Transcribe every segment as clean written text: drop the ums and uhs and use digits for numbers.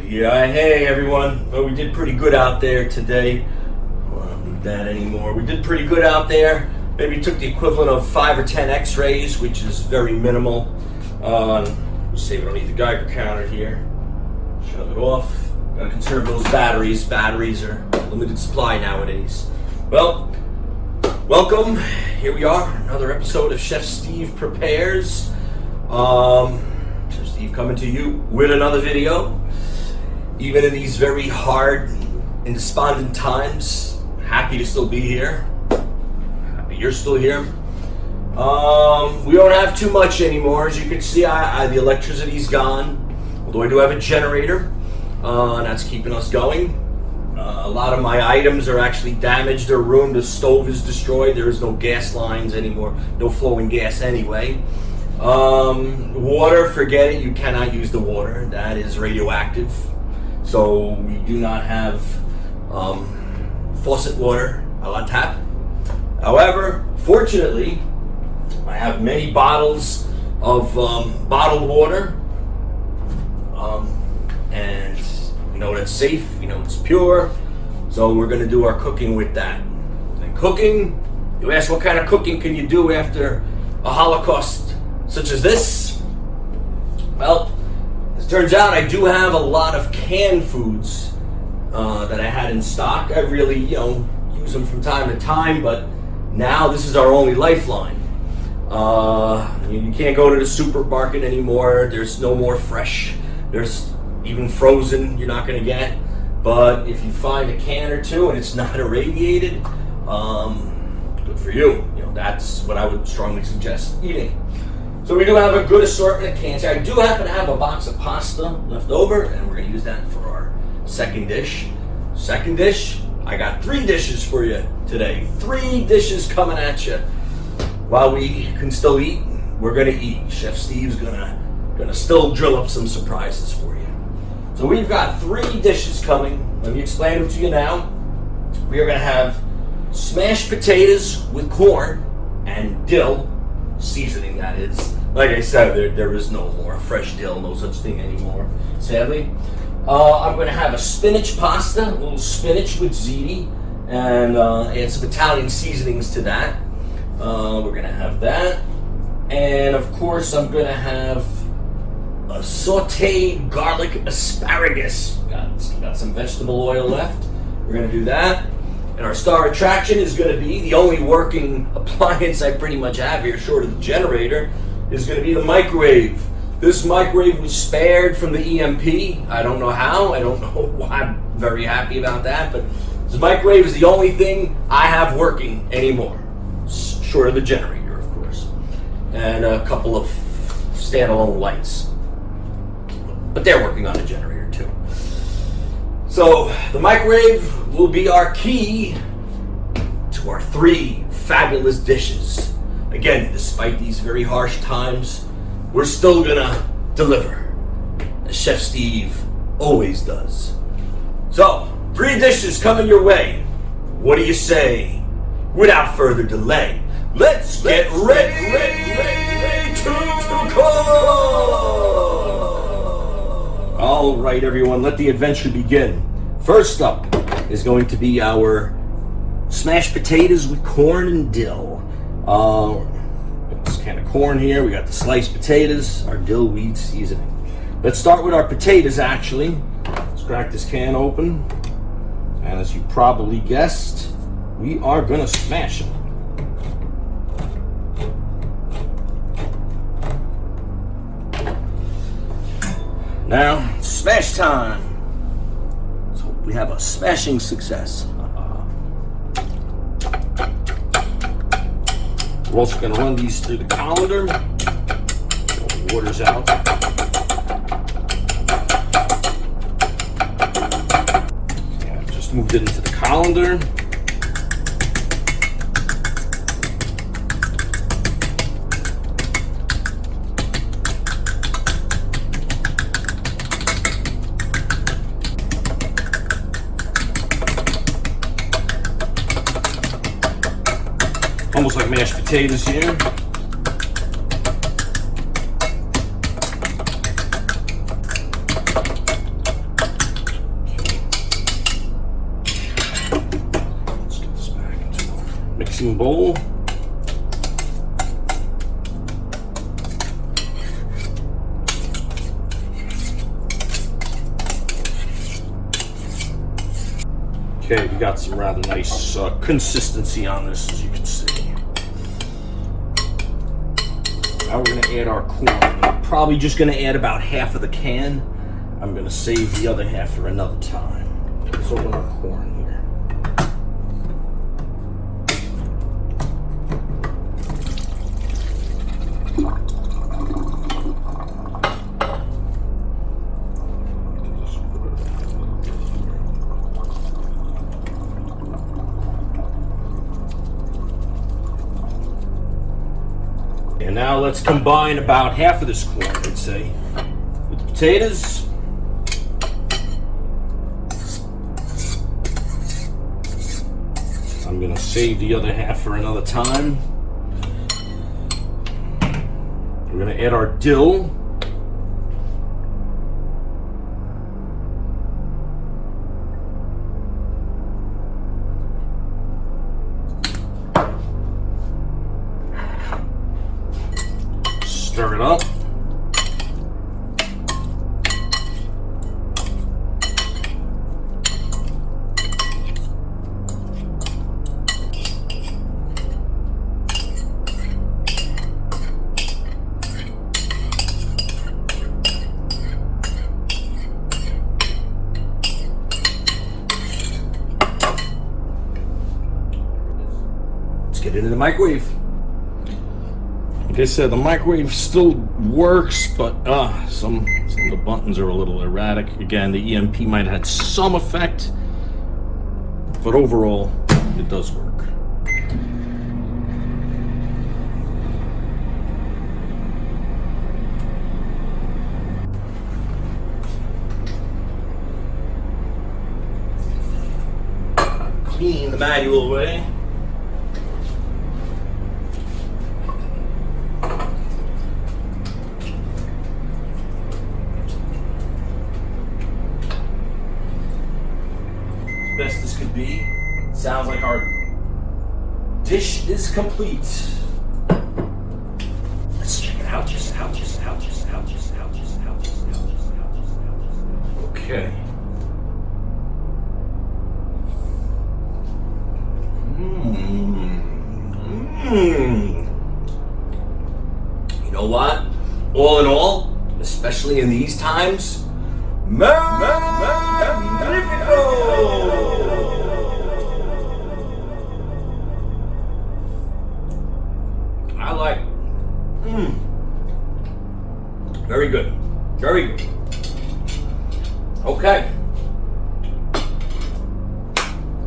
Yeah, hey everyone. Well, we did pretty good out there today. Well, I don't need that anymore. We did pretty good out there. Maybe took the equivalent of 5 or 10 x-rays, which is very minimal. Let's see, we don't need the Geiger counter here. Shut it off. Gotta conserve those batteries. Batteries are limited supply nowadays. Well, welcome. Here we are, another episode of Chef Steve Prepares. Chef Steve coming to you with another video. Even in these very hard and despondent times, happy to still be here. Happy you're still here. We don't have too much anymore. As you can see, the electricity's gone. Although I do have a generator, and that's keeping us going. A lot of my items are actually damaged or ruined. The stove is destroyed. There is no gas lines anymore. No flowing gas anyway. Water, forget it. You cannot use the water. That is radioactive. So we do not have faucet water a la tap. However, fortunately, I have many bottles of bottled water, and we know that's safe, we know it's pure, so we're going to do our cooking with that. And cooking, you ask what kind of cooking can you do after a Holocaust such as this? Well, as it turns out, I do have a lot of canned foods that I had in stock. I really, use them from time to time, but now this is our only lifeline. You can't go to the supermarket anymore. There's no more fresh. There's even frozen you're not going to get. But if you find a can or two and it's not irradiated, good for you. That's what I would strongly suggest eating. So we do have a good assortment of cans. I do happen to have a box of pasta left over, and we're going to use that for our second dish. Second dish, I got 3 dishes for you today. 3 dishes coming at you. While we can still eat, we're going to eat. Chef Steve's gonna still drill up some surprises for you. So we've got 3 dishes coming. Let me explain them to you now. We are going to have smashed potatoes with corn and dill seasoning, that is. Like I said, there is no more fresh dill, no such thing anymore, sadly. I'm going to have a spinach pasta, a little spinach with ziti, and add some Italian seasonings to that. We're going to have that. And of course, I'm going to have a sauteed garlic asparagus. Got some vegetable oil left. We're going to do that. And our star attraction is going to be the only working appliance I pretty much have here, short of the generator, is going to be the microwave. This microwave was spared from the EMP. I don't know how. I don't know why. I'm very happy about that. But this microwave is the only thing I have working anymore, short of the generator, of course. And a couple of standalone lights. But they're working on a generator too. So the microwave will be our key to our 3 fabulous dishes. Again, despite these very harsh times, we're still gonna deliver, as Chef Steve always does. So, 3 dishes coming your way. What do you say? Without further delay, let's get ready to cook! All right, everyone, let the adventure begin. First up is going to be our smashed potatoes with corn and dill. This can of corn here. We got the sliced potatoes, our dill weed seasoning. Let's start with our potatoes, actually. Let's crack this can open. And as you probably guessed, we are going to smash them. Now, smash time. So we have a smashing success. We're also going to run these through the colander. The water's out. Yeah, just moved it into the colander. Almost like mashed potatoes here. mixing bowl. Okay, we got some rather nice consistency on this, as you can see. Now we're gonna add our corn. I'm probably just gonna add about half of the can. I'm gonna save the other half for another time. Let's open our corn here. And now let's combine about half of this corn, I'd say, with the potatoes. I'm gonna save the other half for another time. We're gonna add our dill. Stir it up. Let's get it in the microwave. Like I said, the microwave still works, but some of the buttons are a little erratic. Again, the EMP might have had some effect, but overall, it does work. Clean the manual away. Best this could be. Sounds like our dish is complete. Let's check it out. Okay. You know what? All in all, especially in these times, I like. Very good. Very good. Okay.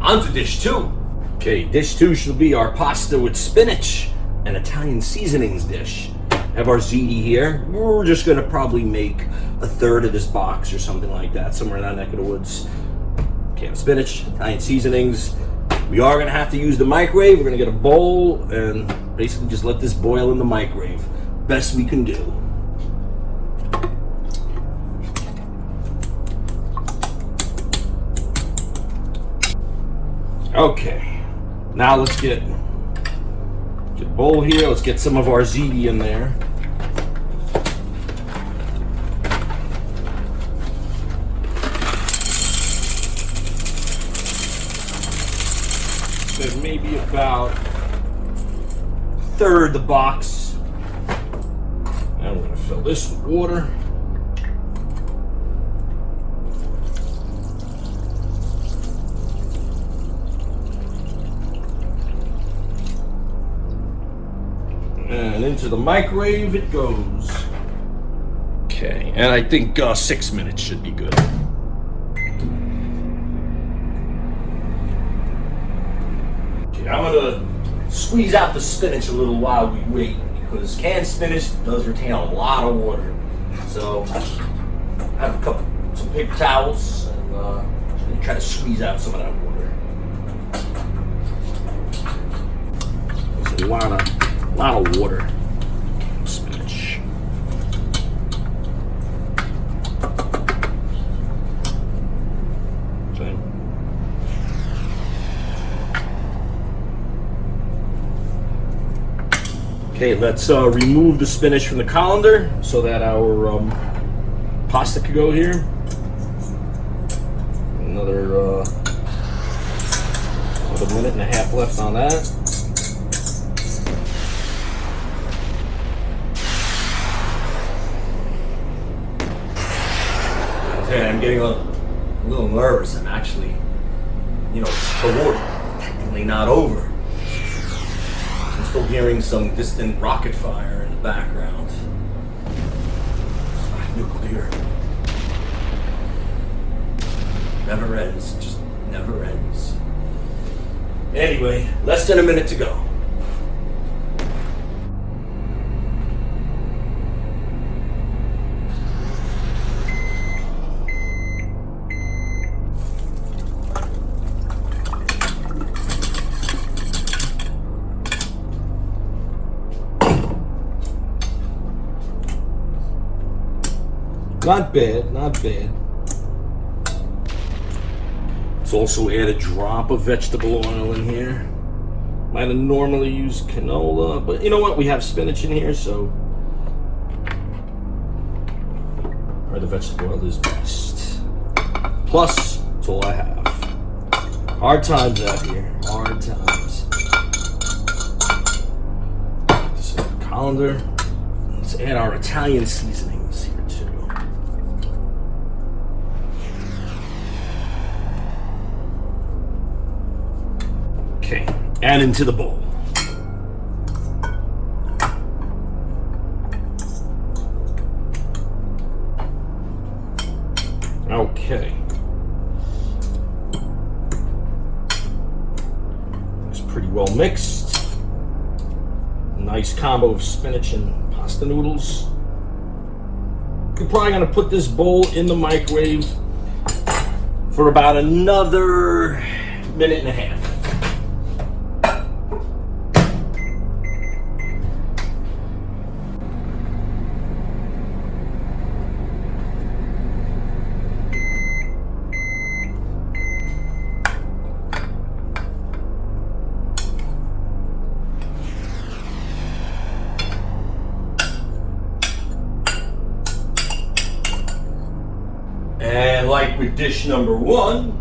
On to dish two. Okay, dish two should be our pasta with spinach and Italian seasonings dish. Have our ziti here. We're just gonna probably make a third of this box or something like that, somewhere in that neck of the woods. Can of spinach, Italian seasonings. We are gonna have to use the microwave. We're gonna get a bowl and basically just let this boil in the microwave. Best we can do. Okay, now let's get a bowl here. Let's get some of our ziti in there. Then maybe about a third the box. Now we're gonna fill this with water. And into the microwave it goes. Okay, and I think 6 minutes should be good. Okay, I'm gonna squeeze out the spinach a little while we wait, because canned spinach does retain a lot of water. So I have some paper towels, and I'm gonna try to squeeze out some of that water. There's a lot of water. Spinach. Okay. Okay, let's remove the spinach from the colander so that our pasta could go here. Another minute and a half left on that. Okay, I'm getting a little nervous. I'm actually, the war technically not over. I'm still hearing some distant rocket fire in the background. Nuclear. Never ends, just never ends. Anyway, less than a minute to go. Not bad, not bad. Let's also add a drop of vegetable oil in here. Might have normally used canola, but you know what? We have spinach in here, so. Or the vegetable oil is best. Plus, that's all I have. Hard times out here. Hard times. This is the colander. Let's add our Italian seasonings here too. Okay, add into the bowl. Okay. It's pretty well mixed. Nice combo of spinach and pasta noodles. You're probably gonna put this bowl in the microwave for about another minute and a half. And like with dish number one,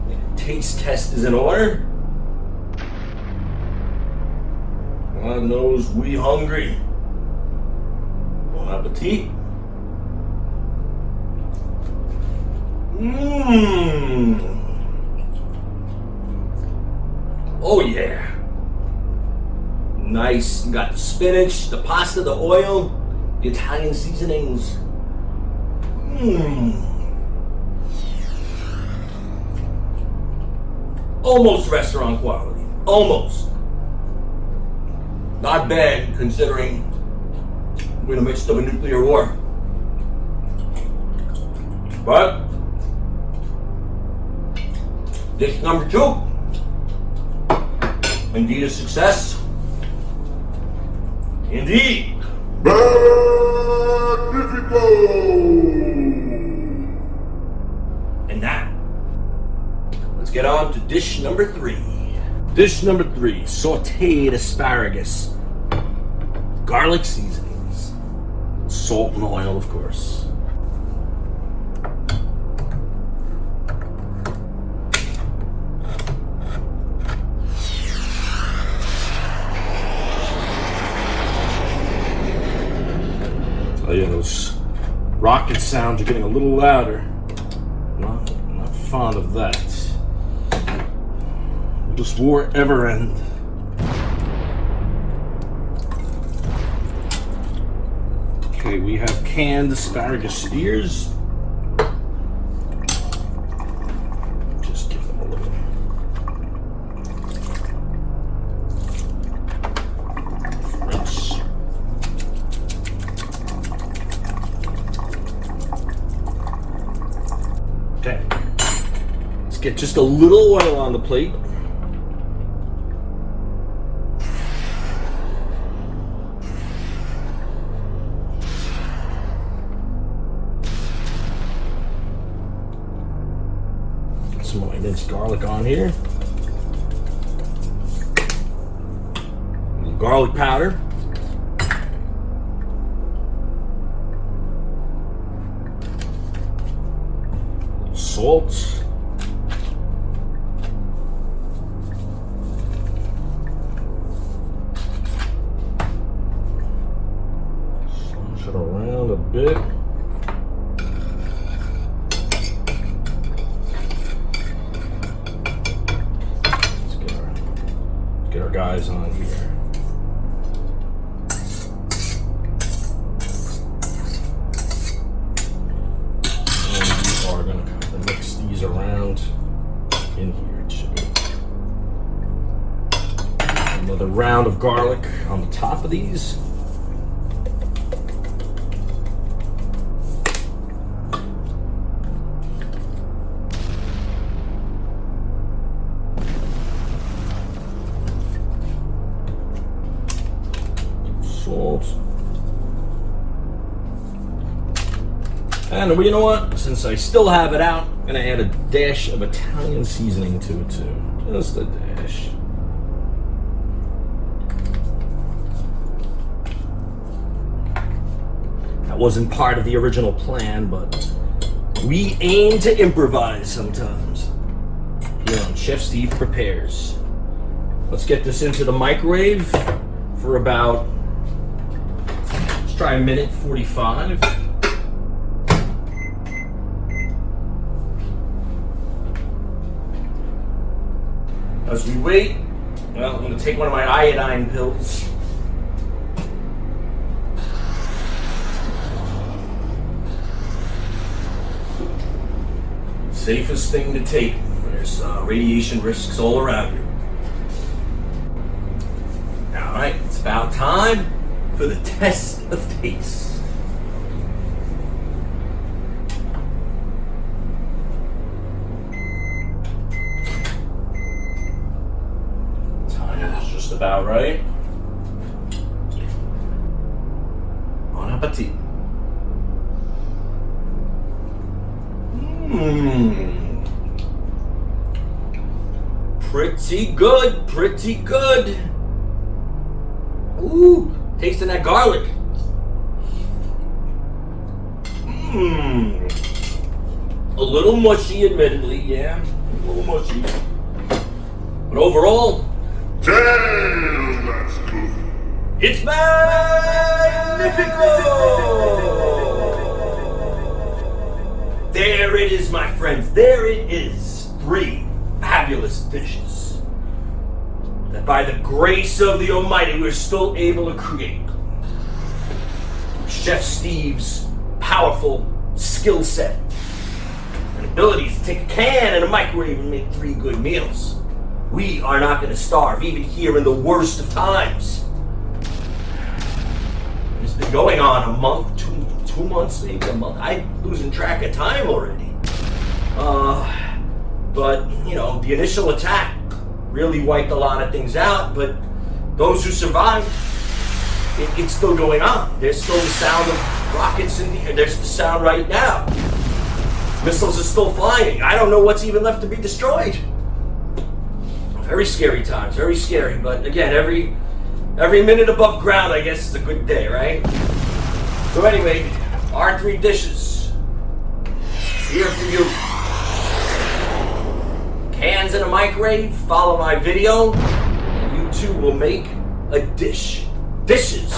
the taste test is in order. God knows we hungry. Bon appetit. Oh yeah. Nice. You got the spinach, the pasta, the oil, the Italian seasonings. Almost restaurant quality. Almost. Not bad considering we're in the midst of a nuclear war. But dish number two, indeed a success. Indeed. Magnifico! And now, let's get on to dish number three. Dish number three, sauteed asparagus. Garlic seasonings. Salt and oil, of course. Tell you, those rocket sounds are getting a little louder. Not fond of that. Will this war ever end? Okay, we have canned asparagus spears. Just give them a little. Rinse. Okay. Let's get just a little oil on the plate. Some of my minced garlic on here. A little garlic powder. salt. Slosh it around a bit. Let's get our guys on here. Around in here too. Another round of garlic on the top of these. Salt. And you know what? Since I still have it out, I'm gonna add a dash of Italian seasoning to it too. Just a dash. That wasn't part of the original plan, but we aim to improvise sometimes. Here on Chef Steve Prepares. Let's get this into the microwave for about, let's try a minute 45. As we wait, well, I'm going to take one of my iodine pills. Safest thing to take when there's radiation risks all around you. All right, it's about time for the test of taste. About right. Bon appetit. Pretty good, pretty good. Ooh, tasting that garlic. A little mushy, admittedly, yeah. A little mushy. But overall, damn, that's good. It's magnifico! There it is, my friends. There it is. 3 fabulous dishes that by the grace of the Almighty we're still able to create. Chef Steve's powerful skill set and abilities to take a can and a microwave and make 3 good meals. We are not going to starve, even here in the worst of times. It's been going on a month, two months, maybe a month. I'm losing track of time already. But, you know, the initial attack really wiped a lot of things out, but those who survived, it's still going on. There's still the sound of rockets in the air. There's the sound right now. Missiles are still flying. I don't know what's even left to be destroyed. Very scary times, very scary. But again, every minute above ground, I guess, is a good day, right? So anyway, our 3 dishes here for you. Cans in a microwave. Follow my video, and you too will make a dish. Dishes.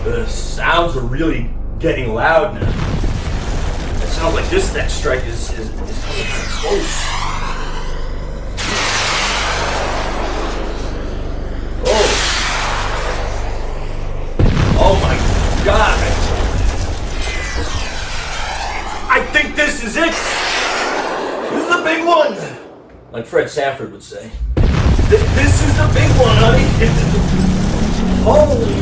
The sounds are really getting loud now. It sounds like this next strike is coming kind of close. Oh my God! I think this is it. This is the big one, like Fred Sanford would say. This is the big one, honey. Holy